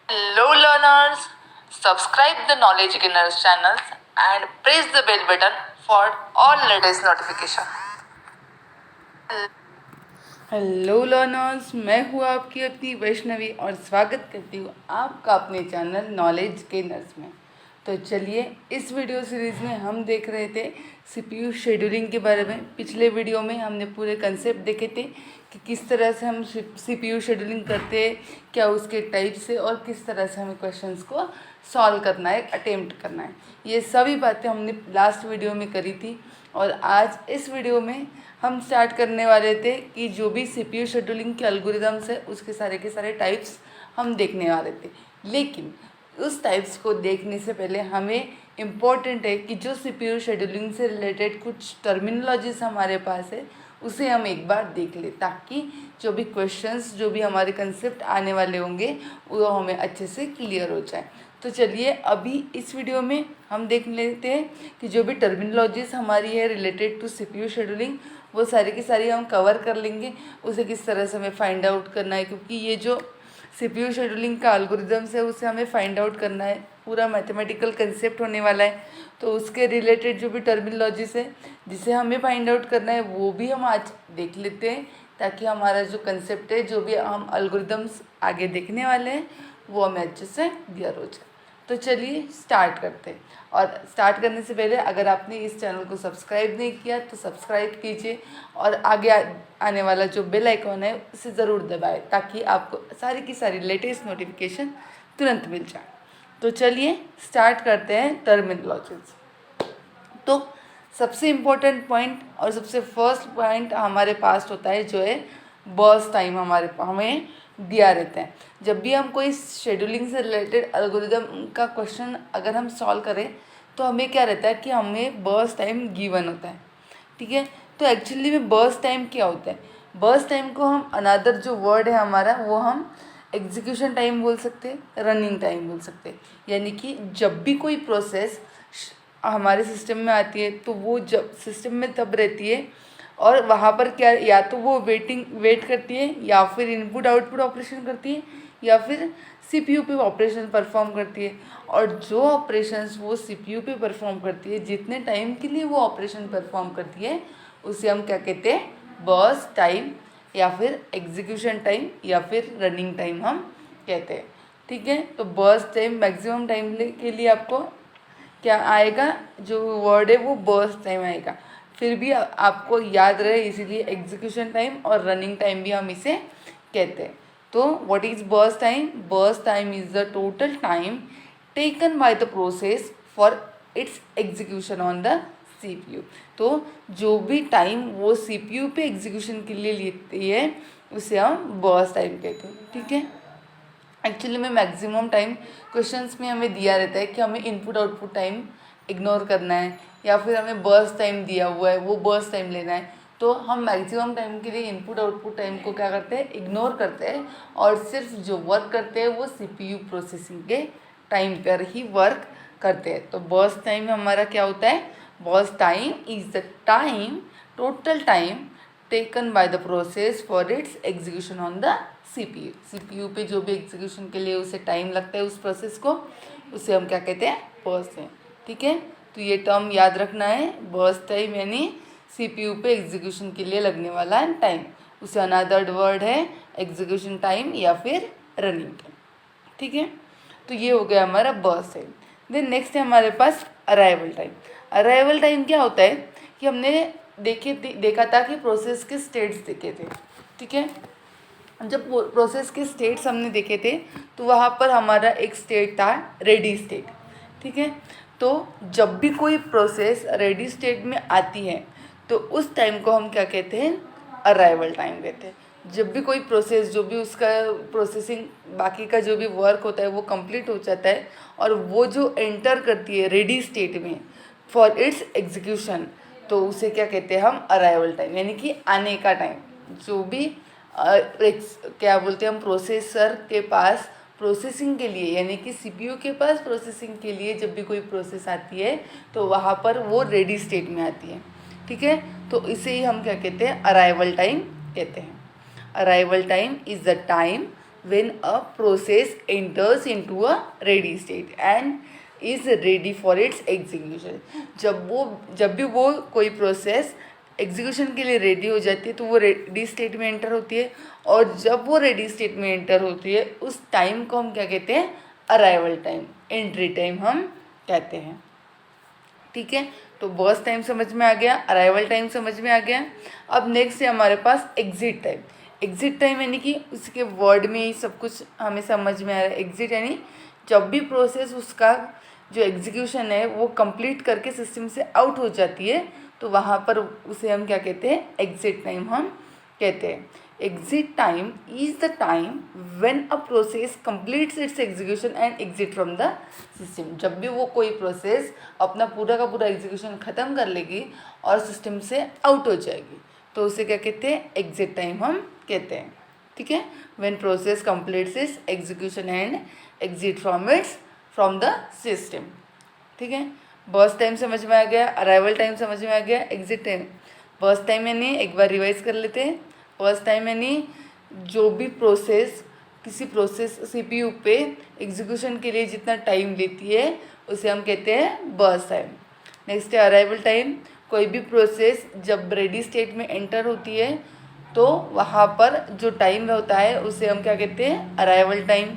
Hello learners, subscribe the Knowledge Gainers channels and press the bell button for all latest notification. Hello learners, मैं हूँ आपकी अपनी वैष्णवी और स्वागत करती हूँ आपका अपने चैनल नॉलेज गेनर्स में। तो चलिए, इस वीडियो सीरीज़ में हम देख रहे थे सीपीयू शेड्यूलिंग के बारे में। पिछले वीडियो में हमने पूरे कंसेप्ट देखे थे कि किस तरह से हम सीपीयू शेड्यूलिंग करते हैं, क्या उसके टाइप से, और किस तरह से हमें क्वेश्चंस को सॉल्व करना है, अटेम्प्ट करना है। ये सभी बातें हमने लास्ट वीडियो में करी थी और आज इस वीडियो में हम स्टार्ट करने वाले थे कि जो भी सीपीयू शेड्यूलिंग के एल्गोरिदम्स है उसके सारे के सारे टाइप्स हम देखने वाले थे। लेकिन उस टाइप्स को देखने से पहले हमें इम्पॉर्टेंट है कि जो सीपीयू शेड्यूलिंग से रिलेटेड कुछ टर्मिनोलॉजीज हमारे पास है उसे हम एक बार देख लें, ताकि जो भी क्वेश्चंस, जो भी हमारे कंसेप्ट आने वाले होंगे वो हमें अच्छे से क्लियर हो जाए। तो चलिए, अभी इस वीडियो में हम देख लेते हैं कि जो भी टर्मिनोलॉजीज हमारी है रिलेटेड टू सीपीयू शेड्यूलिंग, वो सारी की सारी हम कवर कर लेंगे। उसे किस तरह से हमें फाइंड आउट करना है, क्योंकि ये जो सीपीयू शेड्यूलिंग का एल्गोरिदम्स है उसे हमें फाइंड आउट करना है, पूरा मैथमेटिकल कंसेप्ट होने वाला है। तो उसके रिलेटेड जो भी टर्मिनोलॉजीज है जिसे हमें फाइंड आउट करना है वो भी हम आज देख लेते हैं, ताकि हमारा जो कंसेप्ट है, जो भी हम एल्गोरिदम्स आगे देखने वाले हैं, वो हमें अच्छे से क्लियर हो जाए। तो चलिए स्टार्ट करते हैं। और स्टार्ट करने से पहले अगर आपने इस चैनल को सब्सक्राइब नहीं किया तो सब्सक्राइब कीजिए और आगे आने वाला जो बेल आइकॉन है उसे ज़रूर दबाएं, ताकि आपको सारी की सारी लेटेस्ट नोटिफिकेशन तुरंत मिल जाए। तो चलिए स्टार्ट करते हैं टर्मिनोलॉजीज। तो सबसे इम्पोर्टेंट पॉइंट और सबसे फर्स्ट पॉइंट हमारे पास होता है जो है बर्स्ट टाइम। हमें दिया रहता है जब भी हम कोई शेड्यूलिंग से रिलेटेड एल्गोरिदम का क्वेश्चन अगर हम सॉल्व करें तो हमें क्या रहता है कि हमें बर्स्ट टाइम गिवन होता है। ठीक है, तो एक्चुअली में बर्स्ट टाइम क्या होता है? बर्स्ट टाइम को हम अनदर जो वर्ड है हमारा वो हम एग्जीक्यूशन टाइम बोल सकते हैं, रनिंग टाइम बोल सकते हैं। यानी कि जब भी कोई प्रोसेस हमारे सिस्टम में आती है तो वो जब सिस्टम में तब रहती है और वहाँ पर क्या, या तो वो वेट करती है, या फिर इनपुट आउटपुट ऑपरेशन करती है, या फिर सीपीयू पे ऑपरेशन परफॉर्म करती है। और जो ऑपरेशंस वो सीपीयू पे परफॉर्म करती है, जितने टाइम के लिए वो ऑपरेशन परफॉर्म करती है, उसे हम क्या कहते हैं? बर्स्ट टाइम, या फिर एग्जीक्यूशन टाइम, या फिर रनिंग टाइम हम कहते हैं। ठीक है, तो बर्स्ट टाइम मैक्सिमम टाइम के लिए आपको क्या आएगा? जो वर्ड है वो बर्स्ट टाइम आएगा। फिर भी आपको याद रहे, इसीलिए एग्जीक्यूशन टाइम और रनिंग टाइम भी हम इसे कहते हैं। तो what is burst time? Burst time is the total time taken by the process for its execution on the CPU. तो जो भी टाइम वो सीपीयू पे एग्जीक्यूशन के लिए लेती है उसे हम बर्स्ट टाइम कहते हैं। ठीक है, एक्चुअली में मैक्सिमम टाइम क्वेश्चंस में हमें दिया रहता है कि हमें इनपुट आउटपुट टाइम इग्नोर करना है, या फिर हमें बर्स्ट टाइम दिया हुआ है वो बर्स्ट टाइम लेना है। तो हम मैक्सिमम टाइम के लिए इनपुट आउटपुट टाइम को क्या करते हैं? इग्नोर करते हैं, और सिर्फ जो वर्क करते हैं वो सीपीयू प्रोसेसिंग के टाइम पर ही वर्क करते हैं। तो बर्स्ट टाइम हमारा क्या होता है? Burst time is the time, total time taken by the process for its execution on the CPU. CPU पे जो भी एग्जीक्यूशन के लिए उसे टाइम लगता है उस प्रोसेस को, उसे हम क्या कहते हैं? Burst time. ठीक है, तो ये टर्म याद रखना है, बर्स्ट टाइम यानी सीपीयू पे एग्जीक्यूशन के लिए लगने वाला टाइम। उसे अनदर वर्ड है एग्जीक्यूशन टाइम या फिर रनिंग टाइम। ठीक है, तो ये हो गया हमारा बर्स्ट टाइम। देन नेक्स्ट है हमारे पास अराइवल टाइम। अराइवल टाइम क्या होता है कि हमने देखा था कि प्रोसेस के स्टेट्स देखे थे। ठीक है, जब प्रोसेस के स्टेट्स हमने देखे थे तो वहाँ पर हमारा एक स्टेट था रेडी स्टेट। ठीक है, तो जब भी कोई प्रोसेस रेडी स्टेट में आती है तो उस टाइम को हम क्या कहते हैं? अराइवल टाइम कहते हैं। जब भी कोई प्रोसेस, जो भी उसका प्रोसेसिंग बाकी का जो भी वर्क होता है वो कंप्लीट हो जाता है और वो जो एंटर करती है रेडी स्टेट में फॉर इट्स एग्जीक्यूशन, तो उसे क्या कहते हैं हम? अराइवल टाइम, यानी कि आने का टाइम। जो भी क्या बोलते हैं हम, प्रोसेसर के पास प्रोसेसिंग के लिए, यानी कि सीपीयू के पास प्रोसेसिंग के लिए जब भी कोई प्रोसेस आती है तो वहाँ पर वो रेडी स्टेट में आती है। ठीक है, तो इसे ही हम क्या कहते हैं? अराइवल टाइम कहते हैं। Arrival time is the time when a process enters into a ready state and is ready for its execution. जब भी वो कोई प्रोसेस एग्जीक्यूशन के लिए रेडी हो जाती है तो वो रेडी स्टेट में एंटर होती है, और जब वो रेडी स्टेट में एंटर होती है उस टाइम को हम क्या कहते हैं, अराइवल टाइम, एंट्री टाइम हम कहते हैं। ठीक है, तो बर्स्ट टाइम समझ में आ गया, अराइवल टाइम समझ में आ गया। अब नेक्स्ट है हमारे पास एग्जिट टाइम। एग्जिट टाइम यानी कि उसके वर्ड में ही सब कुछ हमें समझ में आ रहा है। एग्जिट यानी जब भी प्रोसेस उसका जो एग्जीक्यूशन है वो कंप्लीट करके सिस्टम से आउट हो जाती है तो वहाँ पर उसे हम क्या कहते हैं, एग्जिट टाइम हम कहते हैं। Exit time is the time when a process completes it's execution and exit from the system. जब भी वो कोई प्रोसेस अपना पूरा का पूरा एग्जीक्यूशन ख़त्म कर लेगी और सिस्टम से आउट हो जाएगी तो उसे क्या कहते हैं, एग्जिट टाइम हम कहते हैं। ठीक है, when process completes it's execution and exit from the system. ठीक है, बर्स्ट टाइम समझ में आ गया, अराइवल टाइम समझ में आ गया, एग्जिट टाइम। बर्स्ट टाइम यानी एक बार रिवाइज कर लेते हैं। बर्स्ट टाइम यानी जो भी प्रोसेस किसी प्रोसेस सीपीयू पे एग्जीक्यूशन के लिए जितना टाइम लेती है उसे हम कहते हैं बर्स्ट टाइम। नेक्स्ट है अराइवल टाइम। कोई भी प्रोसेस जब रेडी स्टेट में एंटर होती है तो वहाँ पर जो टाइम होता है उसे हम क्या कहते हैं, अराइवल टाइम।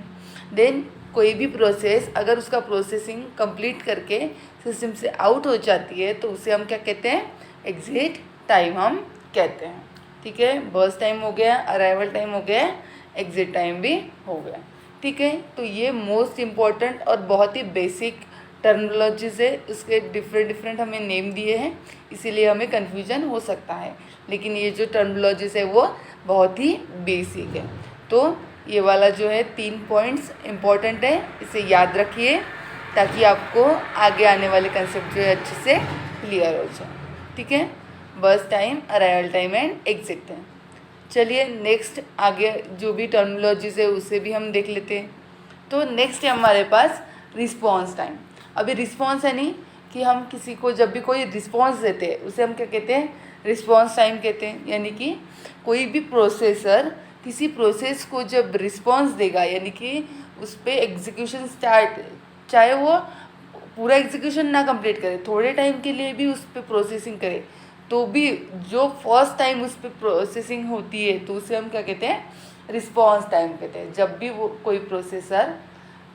देन कोई भी प्रोसेस अगर उसका प्रोसेसिंग कंप्लीट करके सिस्टम से आउट हो जाती है तो उसे हम क्या कहते हैं, एग्जिट टाइम हम कहते हैं। ठीक है, बर्स्ट टाइम हो गया, अराइवल टाइम हो गया, एग्जिट टाइम भी हो गया। ठीक है, तो ये मोस्ट इम्पॉर्टेंट और बहुत ही बेसिक टर्मिनोलॉजीज है। इसके डिफरेंट हमें नेम दिए हैं इसीलिए हमें कन्फ्यूजन हो सकता है, लेकिन ये जो टर्मिनोलॉजीज है वो बहुत ही बेसिक है। तो ये वाला जो है 3 पॉइंट्स इम्पॉर्टेंट है, इसे याद रखिए ताकि आपको आगे आने वाले कंसेप्ट जो है अच्छे से क्लियर हो जाए। ठीक है, burst time, arrival time and exit time. चलिए नेक्स्ट आगे जो भी टर्मिनोलॉजीज है उसे भी हम देख लेते हैं। तो नेक्स्ट है हमारे पास रिस्पॉन्स टाइम। अभी रिस्पॉन्स है नहीं कि हम किसी को जब भी कोई रिस्पॉन्स देते हैं उसे हम क्या कहते हैं, रिस्पॉन्स टाइम कहते हैं। यानी कि कोई भी प्रोसेसर किसी प्रोसेस को जब रिस्पॉन्स देगा यानी कि उस पर एग्जीक्यूशन स्टार्ट, चाहे वो पूरा एग्जीक्यूशन ना कंप्लीट करे, थोड़े टाइम के लिए भी उस पर प्रोसेसिंग करे, तो भी जो फर्स्ट टाइम उस पर प्रोसेसिंग होती है तो उसे हम क्या कहते हैं, रिस्पॉन्स टाइम कहते हैं। जब भी वो कोई प्रोसेसर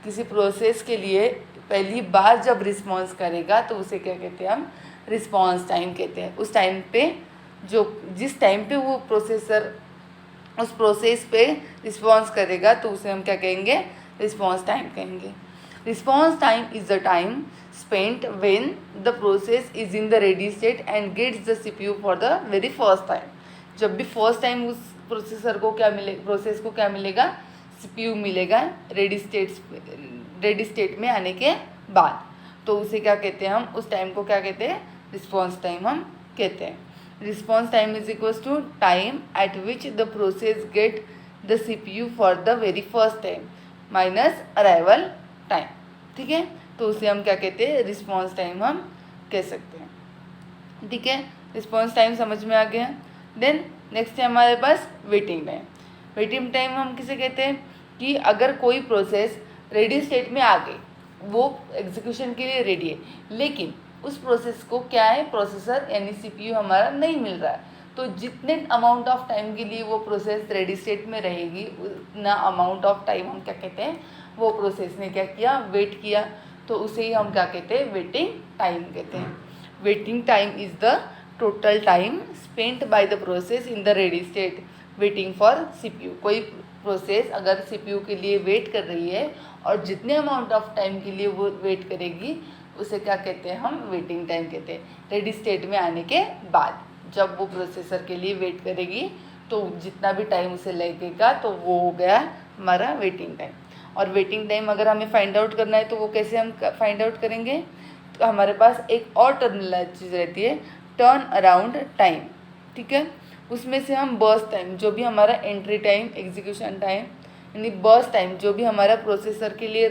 किसी प्रोसेस के लिए पहली बार जब रिस्पॉन्स करेगा तो उसे क्या कहते हैं, हम रिस्पॉन्स टाइम कहते हैं। उस टाइम पे जिस टाइम पे वो प्रोसेसर उस प्रोसेस पे रिस्पॉन्स करेगा तो उसे हम क्या कहेंगे, रिस्पॉन्स टाइम कहेंगे। Response time is the time spent when the process is in the ready state and gets the CPU for the very first time. जब भी फर्स्ट टाइम उस प्रोसेसर को क्या मिले, प्रोसेस को क्या मिलेगा, सीपीयू मिलेगा रेडी स्टेट में आने के बाद, तो उसे क्या कहते हैं, हम उस टाइम को क्या कहते हैं, रिस्पॉन्स टाइम हम कहते हैं। Response time is equals to time at which the process get the CPU for the very first time minus arrival time. ठीक है, तो उसे हम क्या कहते हैं, रिस्पॉन्स टाइम हम कह सकते हैं। ठीक है, रिस्पॉन्स टाइम समझ में आ गया। देन नेक्स्ट है हमारे पास वेटिंग टाइम। वेटिंग टाइम हम किसे कहते हैं कि अगर कोई प्रोसेस रेडी स्टेट में आ गई, वो एग्जीक्यूशन के लिए रेडी है, लेकिन उस प्रोसेस को क्या है, प्रोसेसर यानी सीपीयू हमारा नहीं मिल रहा है, तो जितने अमाउंट ऑफ टाइम के लिए वो प्रोसेस रेडी स्टेट में रहेगी उतना अमाउंट ऑफ टाइम हम क्या कहते हैं, वो प्रोसेस ने क्या किया, वेट किया, तो उसे ही हम क्या कहते हैं, वेटिंग टाइम कहते हैं। Waiting time is the total time spent by the process in the ready state waiting for CPU. कोई प्रोसेस अगर सीपीयू के लिए वेट कर रही है और जितने अमाउंट ऑफ टाइम के लिए वो वेट करेगी उसे क्या कहते हैं, हम वेटिंग टाइम कहते हैं। रेडी स्टेट में आने के बाद जब वो प्रोसेसर के लिए वेट करेगी तो जितना भी टाइम उसे लगेगा तो वो हो गया हमारा वेटिंग टाइम। और वेटिंग टाइम अगर हमें फाइंड आउट करना है तो वो कैसे हम फाइंड आउट करेंगे, तो हमारे पास एक और टर्मिनोलॉजी रहती है, टर्न अराउंड टाइम। ठीक है, उसमें से हम बर्स्ट टाइम, जो भी हमारा एंट्री टाइम, एग्जीक्यूशन टाइम, यानी बर्स्ट टाइम जो भी हमारा प्रोसेसर के लिए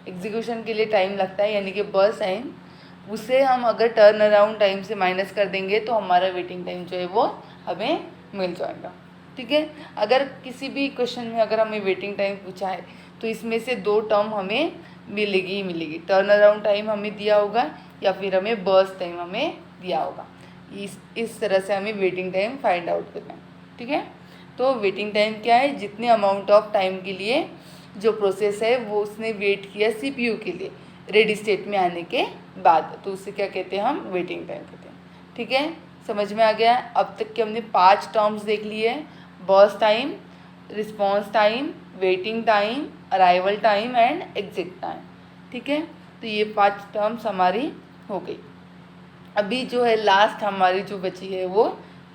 एग्जीक्यूशन के लिए टाइम लगता है यानी कि बर्स्ट टाइम, उसे हम अगर टर्न अराउंड टाइम से माइनस कर देंगे तो हमारा वेटिंग टाइम जो है वो हमें मिल जाएगा। ठीक ठीक है। अगर किसी भी क्वेश्चन में अगर हमें वेटिंग टाइम पूछा है तो इसमें से 2 टर्म हमें मिलेगी ही मिलेगी। टर्न अराउंड टाइम हमें दिया होगा या फिर हमें बर्स्ट टाइम हमें दिया होगा। इस तरह से हमें वेटिंग टाइम फाइंड आउट करना है, ठीक है। तो वेटिंग टाइम क्या है, जितने अमाउंट ऑफ टाइम के लिए जो प्रोसेस है वो उसने वेट किया सीपीयू के लिए रेडी स्टेट में आने के बाद, तो उसे क्या कहते हैं, हम वेटिंग टाइम कहते हैं, ठीक है। समझ में आ गया। अब तक के हमने 5 टर्म्स देख लिए, burst time, response time, waiting time, arrival time and exit time, ठीक है। तो ये 5 टर्म्स हमारी हो गई। अभी जो है लास्ट हमारी जो बची है वो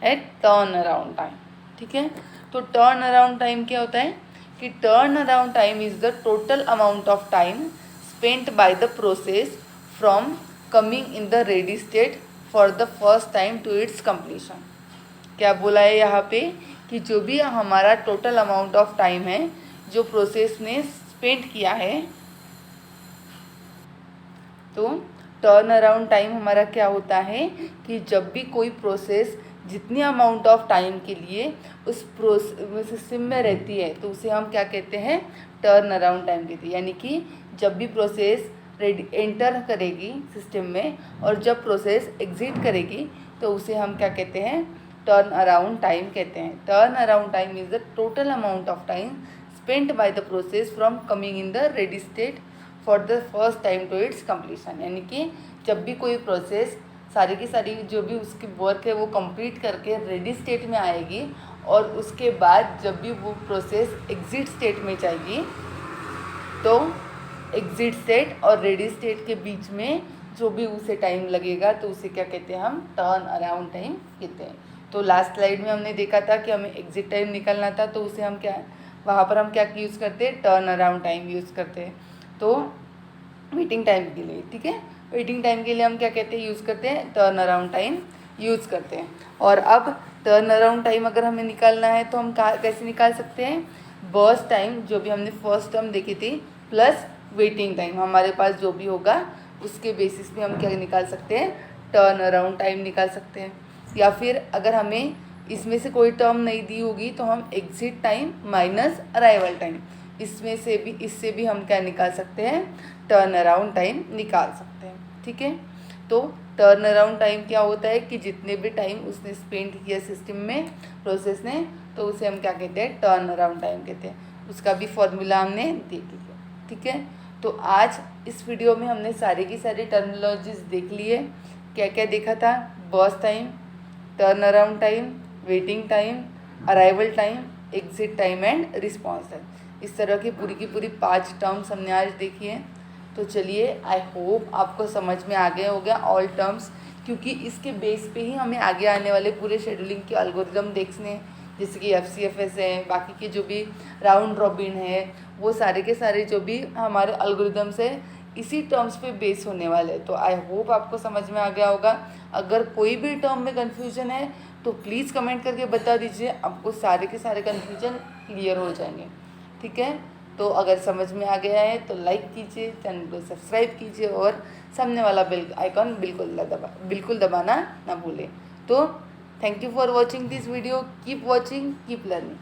है टर्न अराउंड टाइम, ठीक है। तो टर्न अराउंड टाइम क्या होता है कि turn around time is the total amount of time spent by the process from coming in the ready state for the first time to its completion. क्या बोला है यहाँ पे कि जो भी हमारा टोटल अमाउंट ऑफ टाइम है जो प्रोसेस ने स्पेंड किया है, तो टर्न अराउंड टाइम हमारा क्या होता है कि जब भी कोई प्रोसेस जितनी अमाउंट ऑफ टाइम के लिए उस सिस्टम में रहती है तो उसे हम क्या कहते हैं, टर्न अराउंड टाइम कहते हैं। यानी कि जब भी प्रोसेस एंटर करेगी सिस्टम में और जब प्रोसेस एग्जिट करेगी तो उसे हम क्या कहते हैं, टर्न अराउंड टाइम कहते हैं। Turn around time is the total amount of time spent by the process from coming in the ready state for the first time to its completion. यानी कि जब भी कोई प्रोसेस सारी की सारी जो भी उसकी वर्क है वो कंप्लीट करके रेडी स्टेट में आएगी और उसके बाद जब भी वो प्रोसेस एग्जिट स्टेट में जाएगी तो एग्जिट स्टेट और रेडी स्टेट के बीच में जो भी उसे टाइम लगेगा तो उसे क्या कहते हैं, हम टर्न अराउंड टाइम कहते हैं। तो लास्ट स्लाइड में हमने देखा था कि हमें एग्जिट टाइम निकलना था तो उसे हम क्या, वहाँ पर हम क्या यूज़ करते हैं, टर्न अराउंड टाइम यूज़ करते हैं। तो वेटिंग टाइम के लिए, ठीक है, वेटिंग टाइम के लिए हम क्या कहते हैं, यूज़ करते हैं, टर्न अराउंड टाइम यूज़ करते हैं। और अब टर्न अराउंड टाइम अगर हमें निकालना है तो हम कैसे निकाल सकते हैं, बर्स्ट टाइम जो भी हमने फर्स्ट टर्म देखी थी प्लस वेटिंग टाइम, हमारे पास जो भी होगा उसके बेसिस पे हम क्या निकाल सकते हैं, टर्न अराउंड टाइम निकाल सकते हैं। या फिर अगर हमें इसमें से कोई टर्म नहीं दी होगी तो हम exit time minus arrival time, इससे भी हम क्या निकाल सकते हैं, टर्न अराउंड टाइम निकाल सकते हैं, ठीक है। तो टर्न अराउंड टाइम क्या होता है कि जितने भी टाइम उसने स्पेंड किया सिस्टम में प्रोसेस ने तो उसे हम क्या कहते हैं, टर्न अराउंड टाइम कहते हैं। उसका भी फॉर्मूला हमने देख लिया, ठीक है। तो आज इस वीडियो में हमने सारी की सारी टर्मिनोलॉजीज देख ली है। क्या क्या देखा था, burst time, turn around time, waiting time, arrival time, exit time and response time. इस तरह की पूरी 5 टर्म्स हमने आज देखी हैं। तो चलिए, आई होप आपको समझ में आ गया होगा ऑल टर्म्स, क्योंकि इसके बेस पे ही हमें आगे आने वाले पूरे शेड्यूलिंग के एल्गोरिदम देखने हैं, जैसे कि FCFS है, बाकी के जो भी राउंड रॉबिन है, वो सारे के सारे जो भी हमारे एल्गोरिदम्स है इसी टर्म्स पे बेस होने वाले हैं। तो आई होप आपको समझ में आ गया होगा। अगर कोई भी टर्म में कन्फ्यूजन है तो प्लीज़ कमेंट करके बता दीजिए, आपको सारे के सारे कन्फ्यूजन क्लियर हो जाएंगे, ठीक है। तो अगर समझ में आ गया है तो लाइक कीजिए, चैनल को सब्सक्राइब कीजिए और सामने वाला बेल आइकॉन बिल्कुल दबाना ना भूलें। तो thank you for watching this video, keep watching, keep learning.